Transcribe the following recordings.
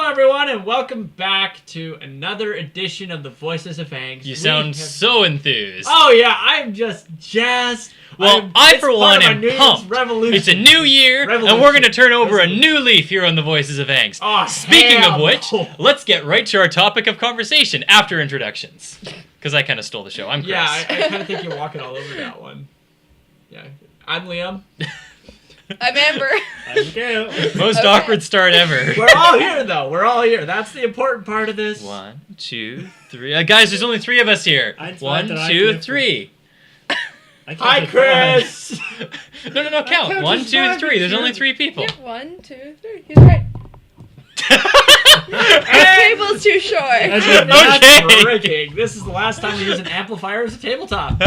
everyone, and welcome back to another edition of the Voices of Angst. You sound so enthused. Oh yeah, I'm just jazzed. Well, I for one am pumped. It's a new year, and we're going to turn over a new leaf here on the Voices of Angst. Oh, Speaking of which, let's get right to our topic of conversation after introductions. Because I kind of stole the show. I'm Chris. Yeah, I kind of think you're walking all over that one. Yeah, I'm Liam. I'm Amber. I'm Mikhail. Most awkward start ever. We're all here, though. We're all here. That's the important part of this. 1, 2, 3. Guys, there's only 3 of us here. 1, 2, 3. Hi, Chris. No, count. 1, 2, 3. There's only 3 people. Yeah, 1, 2, 3. He's right. The table's too short. That's breaking. This is the last time we use an amplifier as a tabletop.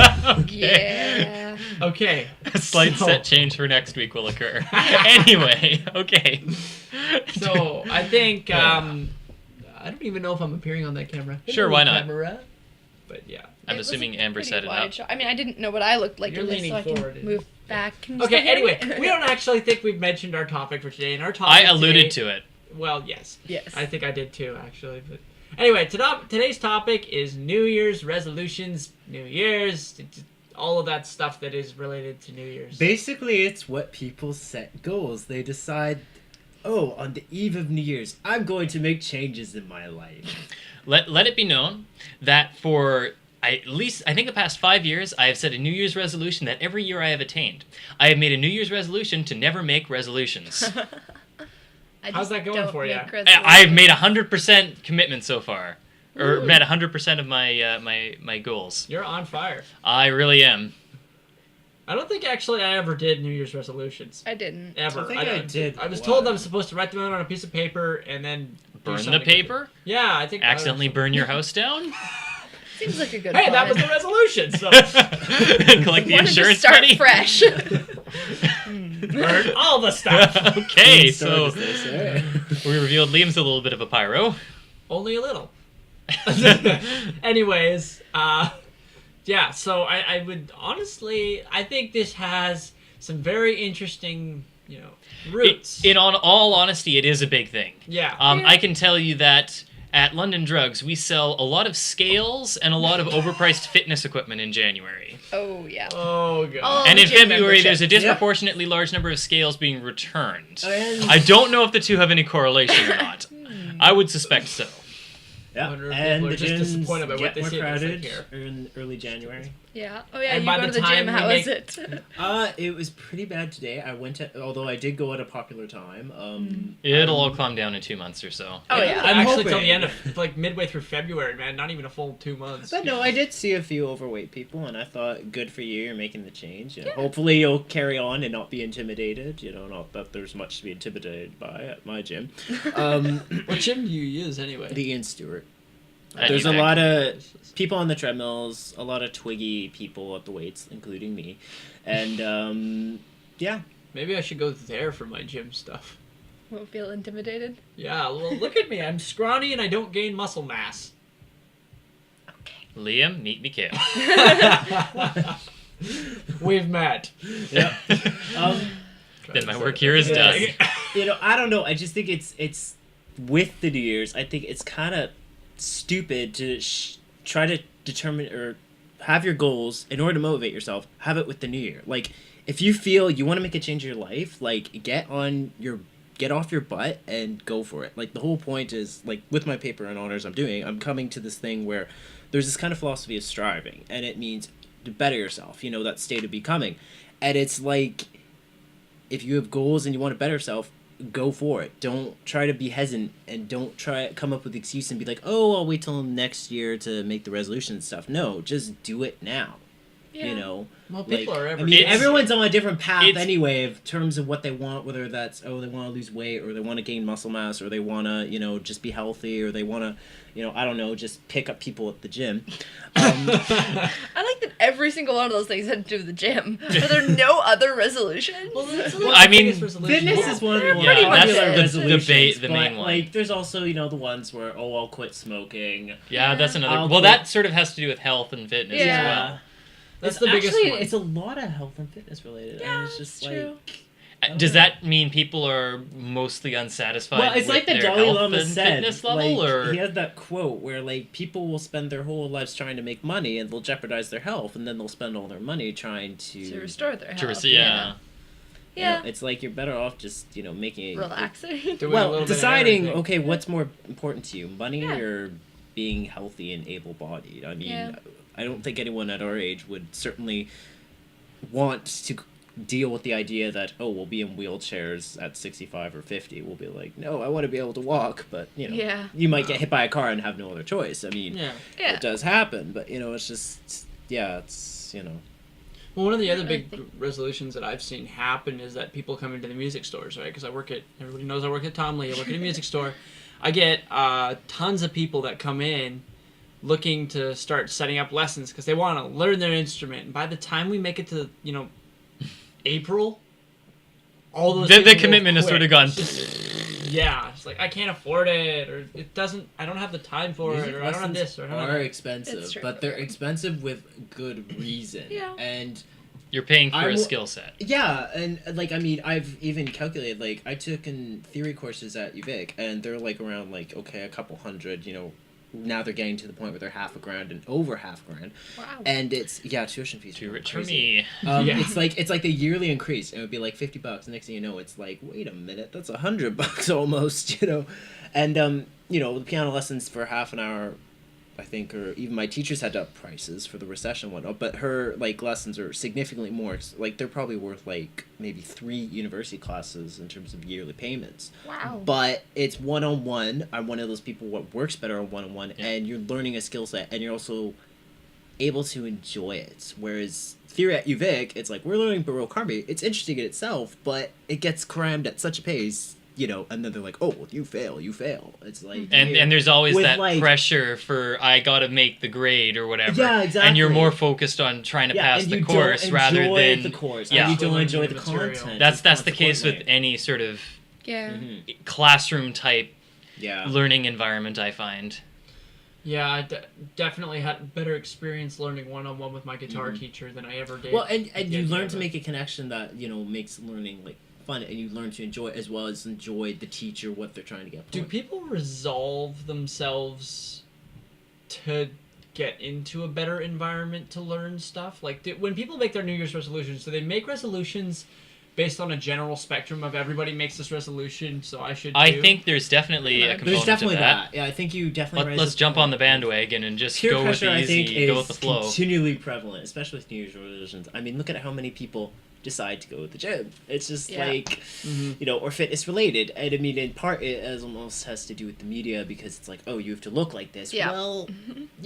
Yeah. Okay. A slight set change for next week will occur. Anyway, okay. So, I think, I don't even know if I'm appearing on that camera. Sure, why not? Camera. But yeah. I'm assuming Amber set it up. I mean, I didn't know what I looked like. You're leaning so forward. I can move back. Can you Okay, still hear anyway, me? we don't actually think we've mentioned our topic for today. And our topic I alluded today, to it. Well, yes. Yes. I think I did too, actually. But anyway, today's topic is New Year's resolutions, New Year's, all of that stuff that is related to New Year's. Basically, it's what people set goals. They decide, on the eve of New Year's, I'm going to make changes in my life. Let it be known that for at least, I think the past 5 years, I have set a New Year's resolution that every year I have attained. I have made a New Year's resolution to never make resolutions. How's that going for you? I've made 100% commitment so far. Or met 100% of my my goals. You're on fire. I really am. I don't think actually I ever did New Year's resolutions. I didn't. Ever. I think I did. I was told I was supposed to write them out on a piece of paper and then Burn the paper? Yeah, I think. Accidentally burn your house down? Seems like a good Hey, plan. that was the resolution, so. Collect the Wanted insurance to start money? fresh. Burn all the stuff. Okay, so we revealed Liam's a little bit of a pyro. Only a little. Anyways, yeah, so I would honestly, I think this has some very interesting, roots. In all honesty, it is a big thing. Yeah. I can tell you that at London Drugs, we sell a lot of scales and a lot of overpriced fitness equipment in January. Oh, yeah. Oh, God. Oh, And in gym February, membership. there's a disproportionately large number of scales being returned. And- I don't know if the two have any correlation or not. I would suspect so. Yeah, wonder if and people are the just gyms disappointed by what get they more see in this crowded here. in early January. Yeah. Oh, yeah, And you by go the to the time gym. we How make- is it? It was pretty bad today. I went although I did go at a popular time. It'll all calm down in 2 months or so. Oh, yeah. I'm Actually, till hoping. the end of, midway through February, man. Not even a full 2 months. But no, I did see a few overweight people, and I thought, good for you, you're making the change. Hopefully you'll carry on and not be intimidated. Not that there's much to be intimidated by at my gym. What gym do you use, anyway? The Ian Stewart. At There's a Evac. lot of people on the treadmills, a lot of twiggy people at the weights, including me. And, yeah. Maybe I should go there for my gym stuff. Won't feel intimidated. Yeah, well, look at me. I'm scrawny and I don't gain muscle mass. Okay. Liam, meet Mikhail. We've met. Yeah. Then my work here is done. I don't know. I just think it's with the New Year's, I think it's kind of stupid to try to determine or have your goals in order to motivate yourself. Have it with the New Year. Like, if you feel you want to make a change in your life, like, get off your butt and go for it. Like, the whole point is, like, with my paper and honors I'm coming to this thing where there's this kind of philosophy of striving, and it means to better yourself, that state of becoming. And it's like, if you have goals and you want to better yourself, go for it. Don't try to be hesitant, and don't try to come up with an excuse and be like, I'll wait till next year to make the resolution and stuff. No, just do it now. Yeah. Well, people are everyone's on a different path anyway in terms of what they want, whether that's, they want to lose weight, or they want to gain muscle mass, or they want to, just be healthy, or they want to, I don't know, just pick up people at the gym. I like that every single one of those things had to do with the gym. Are there no other resolutions? I mean, Fitness is one of the more pretty much popular it. resolutions. The main one. Like, there's also, the ones where, I'll quit smoking. Yeah, that's another. I'll Well, quit. that sort of has to do with health and fitness as well. That's the biggest one. It's a lot of health and fitness related. Yeah, and it's just true. Does that mean people are mostly unsatisfied Well, it's with like the their Dalai health Lama and said. fitness level, Like, or he has that quote where like people will spend their whole lives trying to make money and they'll jeopardize their health, and then they'll spend all their money trying To restore their to health. yeah. You know, it's like you're better off just making Relaxing. Doing a well, little bit of deciding everything. okay, what's more important to you, money Yeah. or being healthy and able-bodied? I mean, Yeah. I don't think anyone at our age would certainly want to deal with the idea that we'll be in wheelchairs at 65 or 50. We'll be like, no, I want to be able to walk, but Yeah. you might get hit by a car and have no other choice. I mean, Yeah. Yeah. it does happen, but it's just it's Well, one of the other I big think- resolutions that I've seen happen is that people come into the music stores, right? Because everybody knows I work at Tom Lee. I work at a music store. I get tons of people that come in looking to start setting up lessons because they want to learn their instrument. And by the time we make it to, April, all those The people will commitment has quit. sort of gone. It's just- yeah, it's like I can't afford it, or I don't have the time for it, or I don't have this, or I don't have are that. expensive, It's true. but they're expensive with good reason. Yeah. And You're paying for I a will- skill set. yeah, and like I mean, I've even calculated like I took in theory courses at UVic, and they're like around like a couple hundred. Now they're getting to the point where they're $5,000 and over $5,000, Wow. and it's tuition fees. Too are rich for crazy. me. Yeah. It's like the yearly increase, and it would be like $50. Next thing you know, it's like, wait a minute, that's $100 almost, and the piano lessons for half an hour, I think, or even my teachers had to up prices for the recession and whatnot, but her like lessons are significantly more. Like they're probably worth like maybe 3 university classes in terms of yearly payments. Wow. But it's one-on-one. I'm one of those people what works better on one-on-one, Yeah. and you're learning a skill set, and you're also able to enjoy it. Whereas theory at UVic, it's like we're learning Baroque harmony. It's interesting in itself, but it gets crammed at such a pace, and then they're like, "Oh, well, you fail." It's like And there's always With, that like- pressure for I gotta make the grade or whatever. Yeah, And you're exactly. more focused on trying to pass and the you course don't rather enjoy than the course. Yeah. And you don't Learning enjoy the the material. content. That's the case with consequently. any sort of Yeah. classroom type yeah. learning environment, I find. Yeah, I definitely had better experience learning one-on-one with my guitar teacher than I ever did. Well, and you Yeah, learn yeah, to make a connection that makes learning like fun, and you learn to enjoy it as well as enjoy the teacher what they're trying to get. Do point. people resolve themselves to get into a better environment to learn stuff? Like, when people make their New Year's resolutions, do they make resolutions based on a general spectrum of everybody makes this resolution, so I should I too? think there's definitely a There's component There's definitely of that. Yeah, I think you definitely. Let's jump on the bandwagon and just Peer go with pressure, the I easy, think, go with the is flow. continually prevalent, especially with New Year's resolutions. I mean, look at how many people decide to go to the gym. It's just Yeah. like, or fitness related. And I mean, in part, it almost has to do with the media because it's like, oh, you have to look like this. Yeah. Well,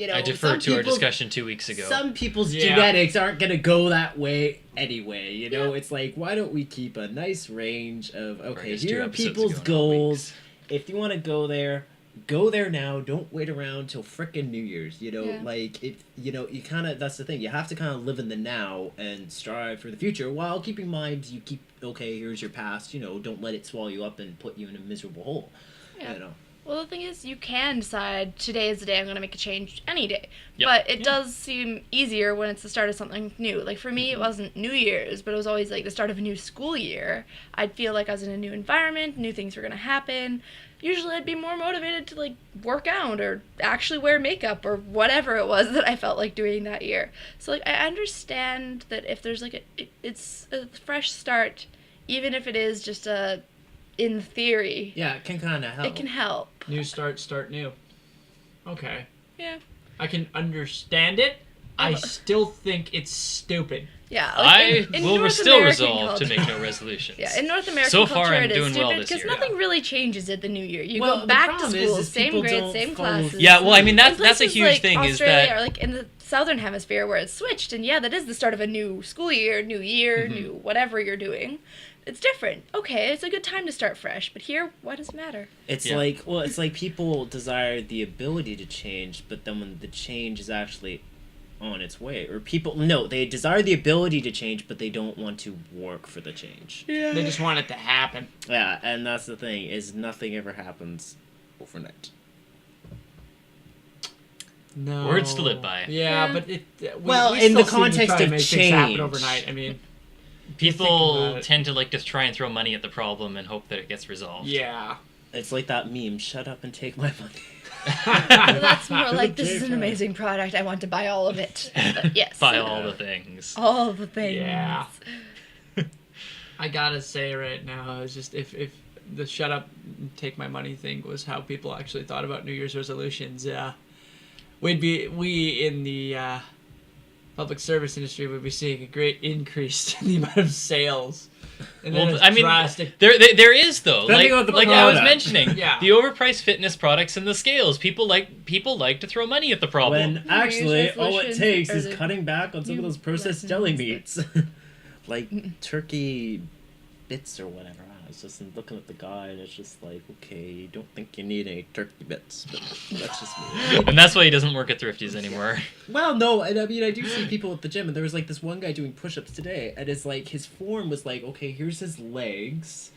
I defer some to our people's- discussion 2 weeks ago. Some people's Yeah. genetics aren't gonna go that way anyway. It's like, why don't we keep a nice range of okay? guess 2 Here are episodes people's ago, not goals. weeks. If you want to go there now. Don't wait around till frickin' New Year's. Yeah. Like it. You kind of that's the thing. You have to kind of live in the now and strive for the future while keeping in mind you keep okay. Here's your past. Don't let it swallow you up and put you in a miserable hole. Yeah. Well, the thing is, you can decide today is the day I'm going to make a change any day. Yep. But it does seem easier when it's the start of something new. Like for me, it wasn't New Year's, but it was always like the start of a new school year. I'd feel like I was in a new environment, new things were going to happen. Usually I'd be more motivated to like work out or actually wear makeup or whatever it was that I felt like doing that year. So like I understand that if there's like it's a fresh start, even if it is just in theory, Yeah, it can kind of help. it can help. New start new. Okay. Yeah. I can understand it. I still think it's stupid. Yeah, I in will North still American resolve to culture- make no resolutions. Yeah, in North American So culture, far, I'm it is doing well stupid this because year. nothing really changes at the New Year. You Well, go the back to problem school, is same people grades, don't same follow- classes. Yeah, well, I mean, that's In a places huge like thing is Australia that or like in the southern hemisphere where it's switched, and yeah, that is the start of a new school year, new whatever you're doing. It's different. Okay, it's a good time to start fresh, but here, why does it matter? It's Yeah. it's like people desire the ability to change, but then when the change is actually on its way, or they desire the ability to change, but they don't want to work for the change. They just want it to happen. Yeah, and that's the thing is nothing ever happens overnight. No. Words to live by. Yeah, Yeah. but Well, we in the still seem to context try to of make things happen change. overnight. I mean, People about it. tend to like to try and throw money at the problem and hope that it gets resolved. Yeah. It's like that meme, shut up and take my money. Well, that's more like, this is an J5. amazing product. I want to buy all of it. But yes. Buy all the things. All the things. Yeah. I gotta say right now, it's just if the shut up and take my money thing was how people actually thought about New Year's resolutions, we in the public service industry would be seeing a great increase in the amount of sales. And then Well, it's I mean, drastic. there is though. Depending Like, on the like I was product. mentioning, Yeah. the overpriced fitness products and the scales. People like to throw money at the problem. When actually all it resolutions takes are is the cutting back on some of new those processed lessons deli that- meats. Like turkey bits or whatever. I was just looking at the guy and it's just like, okay, you don't think you need any turkey bits, but that's just me. And that's why he doesn't work at Thrifty's anymore. Well, no, and I mean, I do see people at the gym, and there was like this one guy doing push-ups today, and it's like his form was like, okay, here's his legs,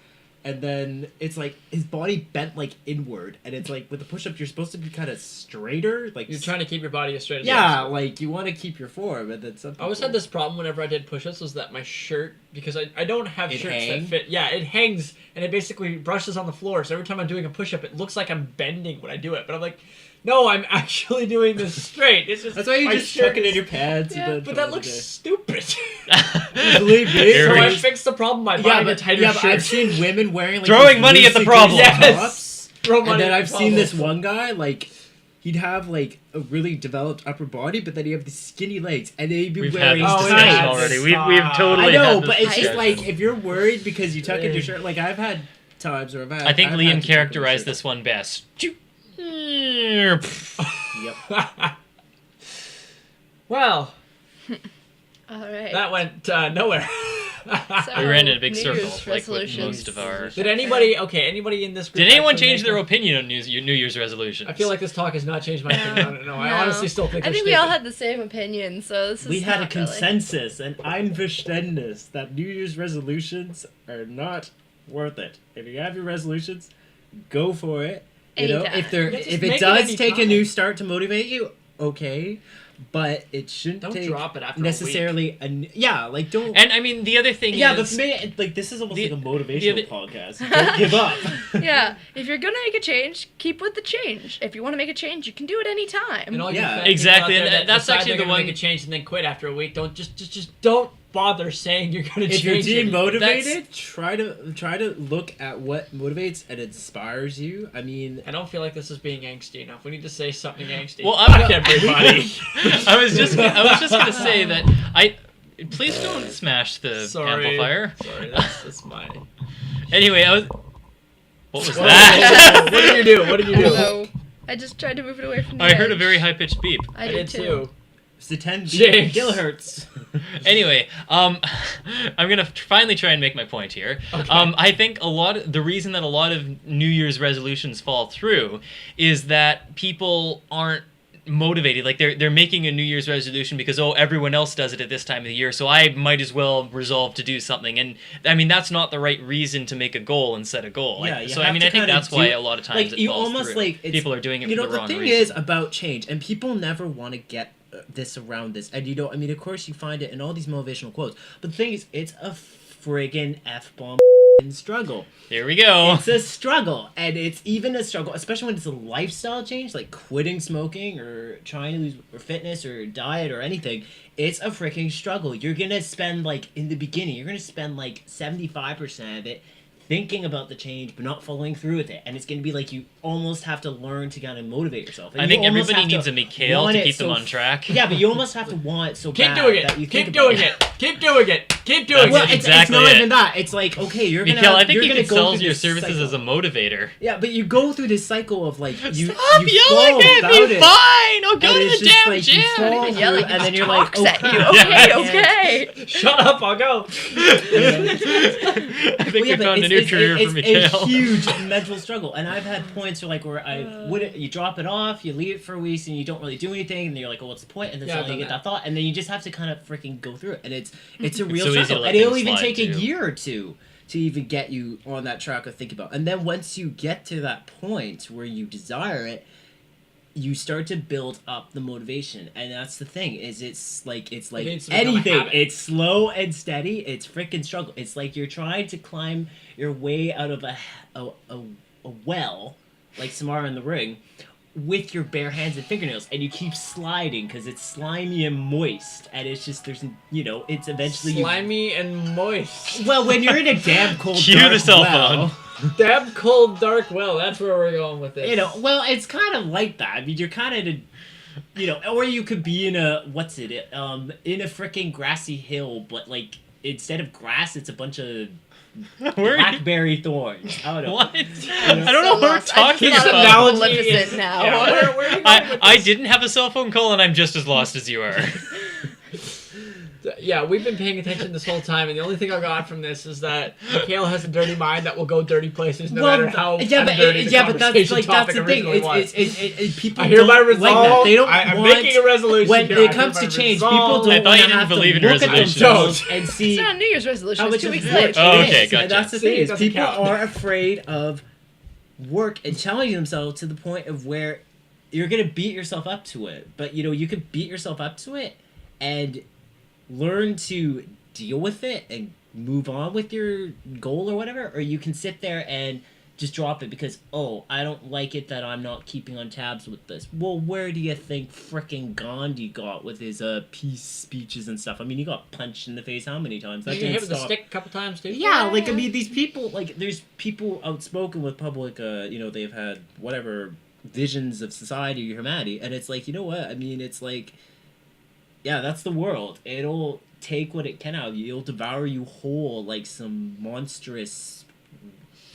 and then it's like his body bent like inward, and it's like with the push-up, you're supposed to be kind of straighter, like You're trying to keep your body as straight as yeah, possible. like you want to keep your form, and then some. I always had this problem whenever I did push-ups was that my shirt, because I don't have It shirts hang? that fit. Yeah, it hangs and it basically brushes on the floor. So every time I'm doing a push-up, it looks like I'm bending when I do it. But I'm like, no, I'm actually doing this straight. It's just That's why you my just shirt chuck it in is- your pants. Yeah, and then But call that it a looks day. stupid. Believe me. Here So we I go. fixed the problem by Yeah, buying a but, tighter yeah, but shirt. I've seen women wearing like Throwing these money at the loosey-goosey problem. tops. Throw And money then at I've the seen problem. this one guy, like, he'd have, like, a really developed upper body, but then he'd have these skinny legs, and they'd be We've had wearing this Oh, discussion yeah, tights. already. it's We've fine. totally I know, had this but it's just discussion. like, if you're worried because you tuck in your shirt, like, I've had times where I think I've had Liam to tuck in my characterized shirt. this one best. Yep. Well, All right. that went nowhere. So, We ran in a big New circle, Year's like with resolutions. most of our. Did anybody in this group Did anyone actually change make their them? opinion on New Year's resolutions? I feel like this talk has not changed my opinion on it. No, I No. honestly still think I they're think we all stupid. had the same opinion, so this is We had a not really- consensus, an Einverständnis, that New Year's resolutions are not worth it. If you have your resolutions, go for it. You know, Anytime. if they're Yeah, just if make it it does any take a time. new start to motivate you, okay, but it shouldn't Don't take drop it after necessarily yeah, like don't. And I mean, the other thing yeah, is. but like this is almost the- like a motivational the podcast. Don't give up. Yeah, if you're gonna make a change, keep with the change. If you want to make a change, you can do it anytime. And all you Yeah. fat people Exactly, out there and that that's decide actually they're the gonna one- make a change and then quit after a week. Don't just don't bother saying you're gonna If change. you're it. demotivated, try to look at what motivates and inspires you. I mean, I don't feel like this is being angsty enough. We need to say something angsty. Well, I'm Fuck everybody. I was just gonna say that please don't smash the Sorry. amplifier. Sorry, that's my. Anyway, what was Whoa, that? whoa, whoa. What did you do? What did you do? So, I just tried to move it away from the I heard a edge. very high pitched beep. I did too. it's the 10 Jinx. gigahertz. Anyway, I'm gonna finally try and make my point here. Okay. I think the reason that a lot of New Year's resolutions fall through is that people aren't motivated. Like they're making a New Year's resolution because everyone else does it at this time of the year, so I might as well resolve to do something. And I mean that's not the right reason to make a goal and set a goal. Yeah, you so I have mean to I think kinda that's why do- a lot of times like it you falls almost through. like it's, People are doing it you for know the wrong thing reason. is about change, and people never want to get this around this, and I mean of course you find it in all these motivational quotes, but the thing is it's a friggin' f-bomb struggle. Here we go. It's a struggle, and it's even a struggle, especially when it's a lifestyle change, like quitting smoking or trying to lose or fitness or diet or anything. It's a freaking struggle. You're gonna spend like in the beginning, you're gonna spend like 75% of it thinking about the change but not following through with it, and it's gonna be like you almost have to learn to kind of motivate yourself. And I you think almost everybody have to needs a Mikhail want to it keep them so on track. Yeah, but you almost have to want it so Keep bad doing it. that you Keep think doing about it. Keep doing it. Keep doing That's Well, it. it. it's Exactly not it. even that. It's like, okay, you're gonna. Mikhail, I think you're you gonna could go sell through your this services cycle. as a motivator. Yeah, but you go through this cycle of like you Stop you yelling fall at without me! it. Fine! I'll go And to it's the just damn like you gym! fall Not even yelling, through, and he then you're just like, talks oh at crap. you. Yeah. Okay. Shut up. I'll go. I think we found a new career for it's Mikhail. a huge mental struggle, and I've had points where you drop it off, you leave it for weeks, and you don't really do anything, and then you're like, oh, what's the point? And then Yeah, I've suddenly you done get that thought, and then you just have to kind of freaking go through it, and it's a real so easy to struggle, let and it'll things even slide, take a too. year or two to even get you on that track of thinking about. And then once you get to that point where you desire it, you start to build up the motivation, and that's the thing. Is it's like needs to become a anything. habit. It's slow and steady. It's freaking struggle. It's like you're trying to climb your way out of a well, like Samara in the Ring, with your bare hands and fingernails, and you keep sliding because it's slimy and moist, and it's just it's eventually Slimy and moist. Well, when you're in a damn cold Cue dark the cell well, Damn cold dark well. That's where we're going with this. well, it's kind of like that. I mean, you're kind of in a, or you could be in a in a freaking grassy hill, but like instead of grass, it's a bunch of Where are you? blackberry thorns. I don't know. What? I'm I don't know so what we're lost. I talking thought it was about. Maleficent now. Yeah, where are you going with I this? didn't have a cell phone call, and I'm just as lost as you are. Yeah, we've been paying attention this whole time, and the only thing I got from this is that Mikhail has a dirty mind that will go dirty places no matter how dirty but that's topic the thing. originally was. It's people. I hereby don't resolve. like that. They don't I'm want. making a resolution When here. it I comes to hereby change, resolve. people I don't thought want you to didn't have to believe in look at resolutions. themselves and It's see not a New Year's resolution. how It's much 2 of weeks work later. Oh, it okay, is. gotcha. And that's the See, thing it is doesn't people count. are afraid of work and challenging themselves to the point of where you're gonna beat yourself up to it. But you could beat yourself up to it and learn to deal with it and move on with your goal or whatever, or you can sit there and just drop it because I don't like it that I'm not keeping on tabs with this. Well, where do you think frickin' Gandhi got with his peace speeches and stuff? I mean, he got punched in the face how many times? That You get didn't hit with a stop. stick a couple times too. Yeah, like I mean, these people, like there's people outspoken with public, they've had whatever visions of society or humanity, and it's like, you know what? I mean, it's like, yeah, that's the world. It'll take what it can out of you. It'll devour you whole like some monstrous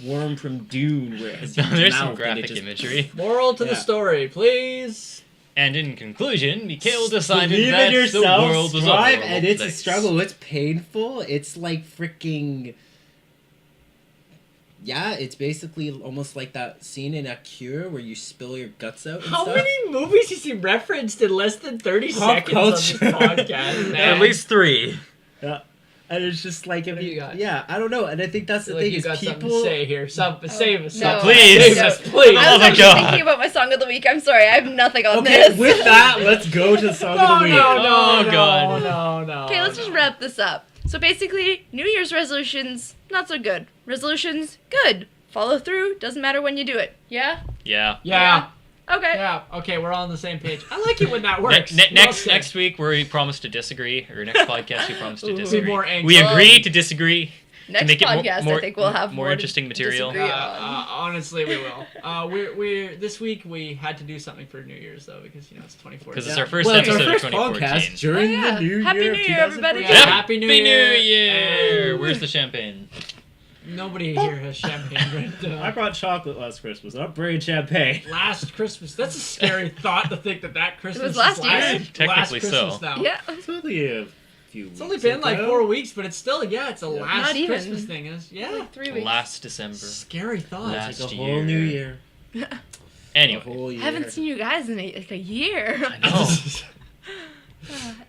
worm from Dune where it has huge There's mouth some and graphic it just imagery. Moral to the Yeah. story, please. And in conclusion, Mikhail decided believe that in yourself, the world was a strive, horrible and it's a place. struggle. It's painful. It's like freaking. Yeah, it's basically almost like that scene in A Cure where you spill your guts out and How stuff. many movies has he referenced in less than 30 Pop seconds on this culture. podcast, man? At least 3. Yeah. And it's just like if What do you got? Yeah, I don't know. And I think that's the Like thing you is got something people to say here. Save us. no. Please. Save us, please. I Oh was my actually God. thinking about my song of the week. I'm sorry, I have nothing on Okay, this. with that, let's go to the song of the week. Oh, God. No. Okay, let's just wrap this up. So basically, New Year's resolutions, not so good. Resolutions, good. Follow through, doesn't matter when you do it. Yeah? Yeah. Yeah. Okay. Yeah. Okay, we're all on the same page. I like it when that works. Next week, we promise to disagree, or next podcast, we promise to Ooh. disagree. Be more anxious. We agree to disagree. Next make it podcast, more- I think we'll have more more interesting to material. disagree Yeah, on. honestly, we will. We're this week we had to do something for New Year's though because it's 2014. Because it's our first Well, it's our episode first of 2014. podcast during Oh, yeah. the new Happy year New of Year, everybody. 2014. Yeah, Happy New Year. Year! And- Where's the champagne? Nobody here has champagne right I brought chocolate last Christmas. I'm bringing champagne. Last Christmas. That's a scary thought to think that Christmas was last is year. Technically last Christmas so. now. Yeah. It's only a few It's only been like 4 weeks, but it's still it's a last Not even. Christmas thing. Yeah. Like 3 weeks. Last December. Scary thought. Last It's like a year. whole new year. Anyway. A whole year. I haven't seen you guys in a year. I know.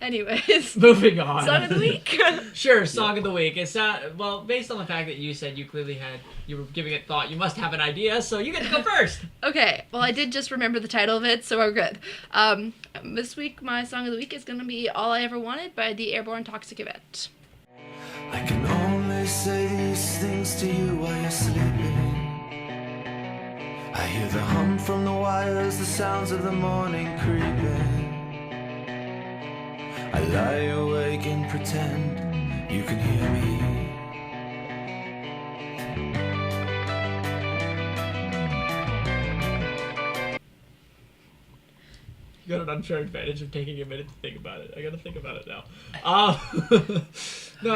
Anyways, Moving on. song of the week. Sure, song of the week. It's based on the fact that you said you were giving it thought. You must have an idea, so you get to go first. Okay, well, I did just remember the title of it, so we're good. This week, my song of the week is going to be All I Ever Wanted by the Airborne Toxic Event. I can only say these things to you while you're sleeping. I hear the hum from the wires, the sounds of the morning creeping. I lie awake and pretend you can hear me. You got an unfair advantage of taking a minute to think about it. I gotta think about it now. No.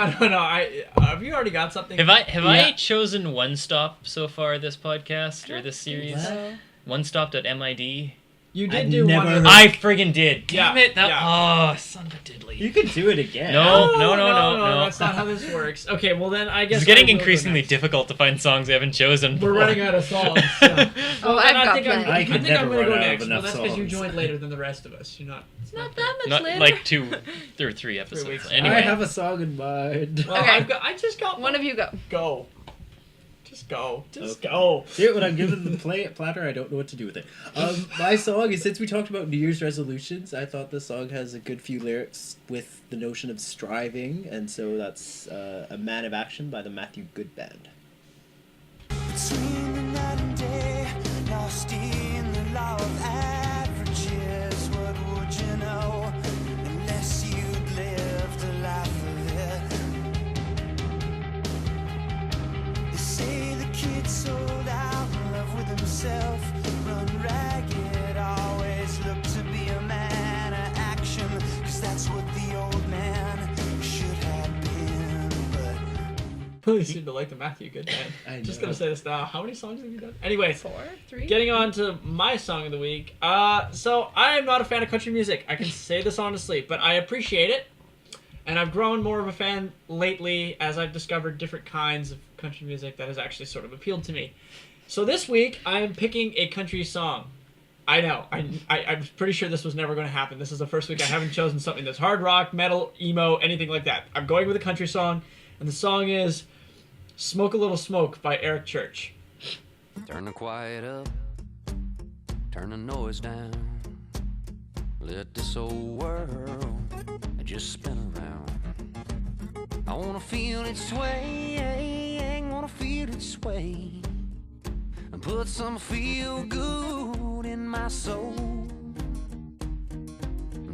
Have you already got something? Have I Yeah. chosen One Stop so far this podcast or this series? What? One Stop.mid. You did I've do never one. heard- I friggin' did. Yeah, Damn it! yeah. Oh, son of a diddly. You can do it again. No. No. That's not how this works. Okay, well then I guess It's getting I will go increasingly next. difficult to find songs I haven't chosen. We're before. running out of songs. So. Oh, Well, I've then I got think plenty. I could I'm never gonna go run out of next. Well, enough that's because you songs. joined later than the rest of us. You're not. It's not that much Not later. like 2 or 3 episodes. weeks. Anyway, I have a song in mind. Well, Okay. I just got One of you go. Go. Just go. Just Okay. go. See, when I'm given the platter, I don't know what to do with it. My song is, since we talked about New Year's resolutions, I thought the song has a good few lyrics with the notion of striving, and so that's A Man of Action by the Matthew Good Band. Between the night and day, lost in the law of averages. What would you know unless you'd lived a life of it? They say the kid sold out, in love with himself, run ragged, always look to be a man of action, 'cause that's what the old man should have been, but Really seem to like the Matthew Good Band. I Just know. gonna say this now. How many songs have you done? Anyway, 4, 3. getting on to my song of the week. So I am not a fan of country music. I can say this honestly, but I appreciate it. And I've grown more of a fan lately as I've discovered different kinds of country music that has actually sort of appealed to me. So this week, I am picking a country song. I know. I'm pretty sure this was never going to happen. This is the first week I haven't chosen something that's hard rock, metal, emo, anything like that. I'm going with a country song, and the song is Smoke a Little Smoke by Eric Church. Turn the quiet up, turn the noise down. Let this old world just spin around. I wanna feel it sway, wanna feel it sway, and put some feel good in my soul.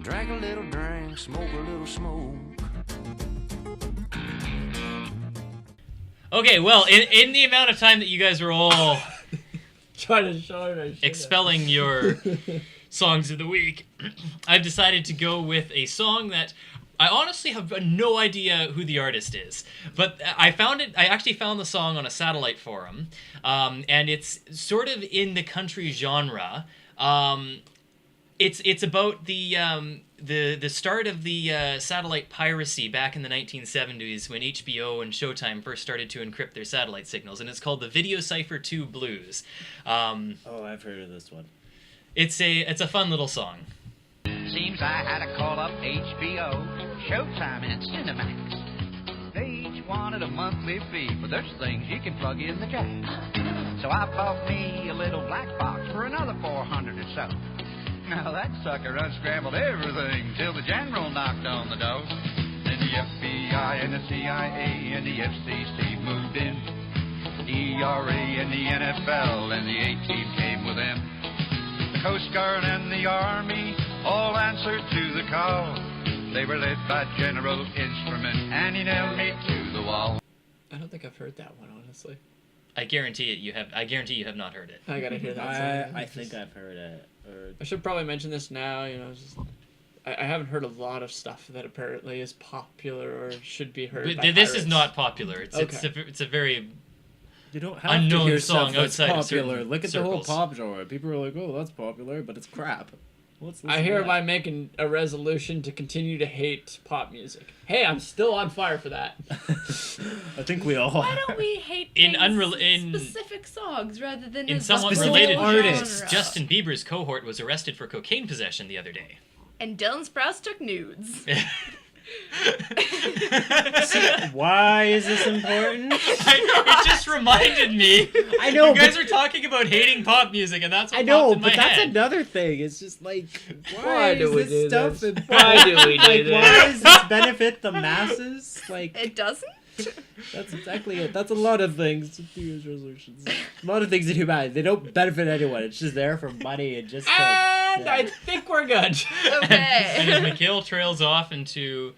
Drink a little drink, smoke a little smoke. Okay, well, in the amount of time that you guys were all Trying to show him I should have. expelling your songs of the week, I've decided to go with a song that I honestly have no idea who the artist is. But I actually found the song on a satellite forum, and it's sort of in the country genre. It's about the start of the satellite piracy back in the 1970s when HBO and Showtime first started to encrypt their satellite signals, and it's called the Video Cipher 2 Blues. Oh, I've heard of this one. It's a fun little song. Seems I had to call up HBO, Showtime, and Cinemax. They each wanted a monthly fee, but there's things you can plug in the jack. So I bought me a little black box for another $400 or so. Now that sucker unscrambled everything till the general knocked on the door. Then the FBI and the CIA and the FCC moved in. ERA and the NFL and the A-team came with them. The Coast Guard and the Army all answered to the call. They were led by General Instrument, and he nailed me to the wall. I don't think I've heard that one, honestly. I guarantee you have not heard it. I gotta hear that song. I think I've heard it. Or... I should probably mention this now. I haven't heard a lot of stuff that apparently is popular or should be heard. But by this pirates. is not popular. It's Okay. it's a very You don't have unknown to hear song stuff that's outside of popular. certain Look at circles. the whole pop genre. People are like, "Oh, that's popular," but it's crap. I hereby making a resolution to continue to hate pop music. Hey, I'm still on fire for that. I think we all. Why don't we hate In specific songs rather than in his somewhat whole related artists. genre? Justin Bieber's cohort was arrested for cocaine possession the other day. And Dylan Sprouse took nudes. Why is this important? It just reminded me. I know, You guys but- are talking about hating pop music, and that's what I know, popped in my but that's head. another thing. It's just like, Why why do is we this do stuff this? important? Why do we do Like, this? why does this benefit the masses? Like, It doesn't? that's exactly it. That's a lot of things. New Year's resolutions. A lot of things in humanity. They don't benefit anyone. It's just there for money and just. And yeah. I think we're good. And as Okay. Mikhail trails off into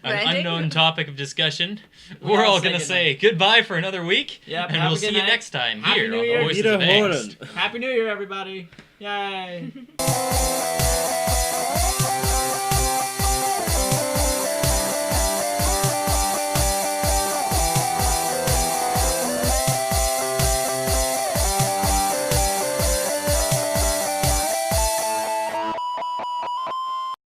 an Ranting? unknown topic of discussion, We we're all all say going to good say goodbye for another week, Yep, and have we'll a good see you night. next time Happy here New on the Year. Voices Peter of Angst. Horan. Happy New Year, everybody. Yay.